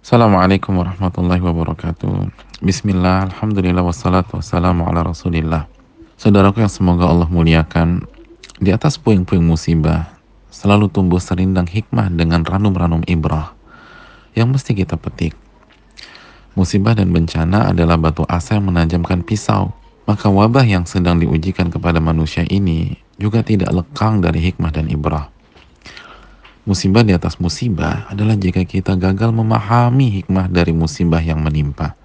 Assalamualaikum warahmatullahi wabarakatuh. Bismillah, alhamdulillah, wassalatu wassalamu ala rasulillah. Saudaraku yang semoga Allah muliakan, di atas puing-puing musibah selalu tumbuh serindang hikmah dengan ranum-ranum ibrah yang mesti kita petik. Musibah dan bencana adalah batu asa yang menajamkan pisau. Maka wabah yang sedang diujikan kepada manusia ini juga tidak lekang dari hikmah dan ibrah. Musibah di atas musibah adalah jika kita gagal memahami hikmah dari musibah yang menimpa.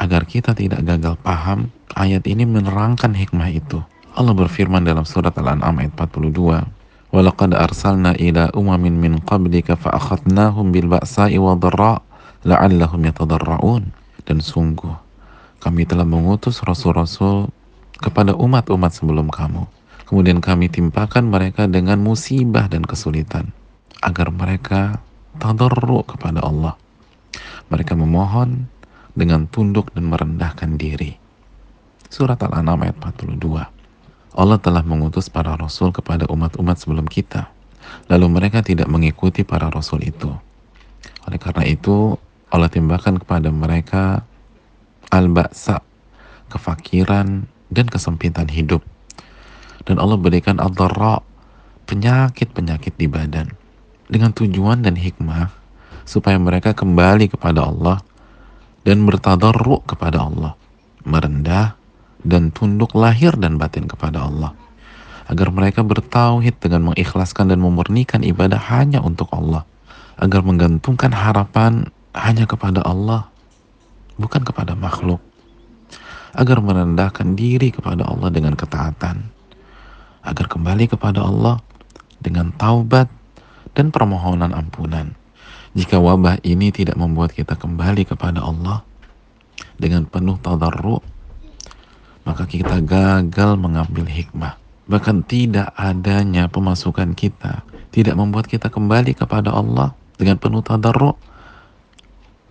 Agar kita tidak gagal paham, ayat ini menerangkan hikmah itu. Allah berfirman dalam surat Al-An'am ayat 42, وَلَقَدْ أَرْسَلْنَا إِلَى أُمَمٍ مِّن قَبْلِكَ فَأَخَذْنَاهُمْ بِالْبَأْسَاءِ وَالضَّرَّاءِ لَعَلَّهُمْ يَتَضَرَّعُونَ. Dan sungguh, kami telah mengutus rasul-rasul kepada umat-umat sebelum kamu. Kemudian kami timpakan mereka dengan musibah dan kesulitan, agar mereka tadarru kepada Allah. Mereka memohon dengan tunduk dan merendahkan diri. Surat Al-An'am ayat 42. Allah telah mengutus para rasul kepada umat-umat sebelum kita, lalu mereka tidak mengikuti para rasul itu. Oleh karena itu, Allah timpakan kepada mereka al-ba'sa, kefakiran dan kesempitan hidup. Dan Allah berikan ad-dharra, penyakit-penyakit di badan, dengan tujuan dan hikmah supaya mereka kembali kepada Allah dan bertadarru kepada Allah, merendah dan tunduk lahir dan batin kepada Allah, agar mereka bertauhid dengan mengikhlaskan dan memurnikan ibadah hanya untuk Allah, agar menggantungkan harapan hanya kepada Allah, bukan kepada makhluk, agar merendahkan diri kepada Allah dengan ketaatan, agar kembali kepada Allah dengan taubat dan permohonan ampunan. Jika wabah ini tidak membuat kita kembali kepada Allah dengan penuh tadarru, maka kita gagal mengambil hikmah. Bahkan tidak adanya pemasukan kita tidak membuat kita kembali kepada Allah dengan penuh tadarru,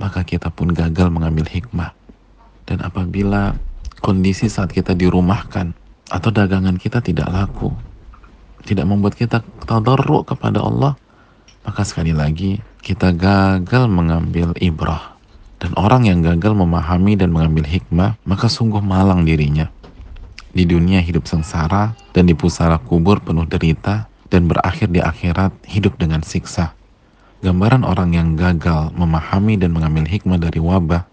maka kita pun gagal mengambil hikmah. Dan apabila kondisi saat kita dirumahkan atau dagangan kita tidak laku, tidak membuat kita tadarru kepada Allah, maka sekali lagi kita gagal mengambil ibrah. Dan orang yang gagal memahami dan mengambil hikmah, maka sungguh malang dirinya. Di dunia hidup sengsara, dan di pusara kubur penuh derita, dan berakhir di akhirat hidup dengan siksa. Gambaran orang yang gagal memahami dan mengambil hikmah dari wabah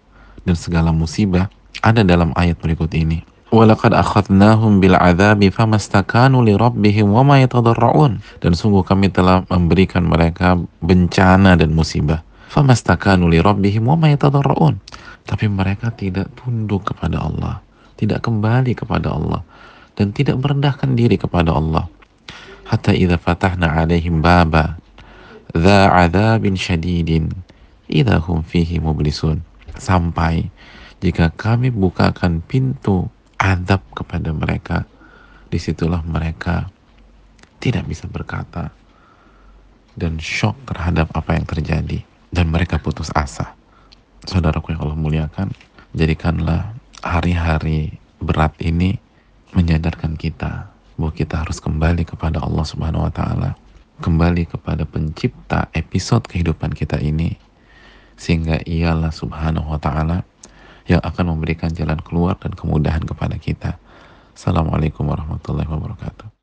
dan segala musibah ada dalam ayat berikut ini. وَلَقَدْ أَخَذْنَاهُمْ بِالْعَذَابِ فَمَا اسْتَكَانُوا لِرَبِّهِمْ وَمَا يَتَضَرَّعُونَ. Dan sungguh kami telah memberikan mereka bencana dan musibah. فَمَا اسْتَكَانُوا لِرَبِّهِمْ وَمَا يَتَضَرَّعُونَ. Tapi mereka tidak tunduk kepada Allah, tidak kembali kepada Allah, dan tidak merendahkan diri kepada Allah. حَتَّى إِذَا فَتَحْنَا عَلَيْهِمْ بَابًا ذَا عَذَابٍ شَدِيدٍ إِذَا هُمْ فِيهِ مُبْلِسُونَ. Sampai jika kami bukakan pintu adab kepada mereka, disitulah mereka tidak bisa berkata dan shock terhadap apa yang terjadi, dan mereka putus asa. Saudaraku yang Allah muliakan, jadikanlah hari-hari berat ini menyadarkan kita bahwa kita harus kembali kepada Allah Subhanahu wa Ta'ala, kembali kepada pencipta episode kehidupan kita ini, sehingga ialah Subhanahu wa Ta'ala yang akan memberikan jalan keluar dan kemudahan kepada kita. Assalamualaikum warahmatullahi wabarakatuh.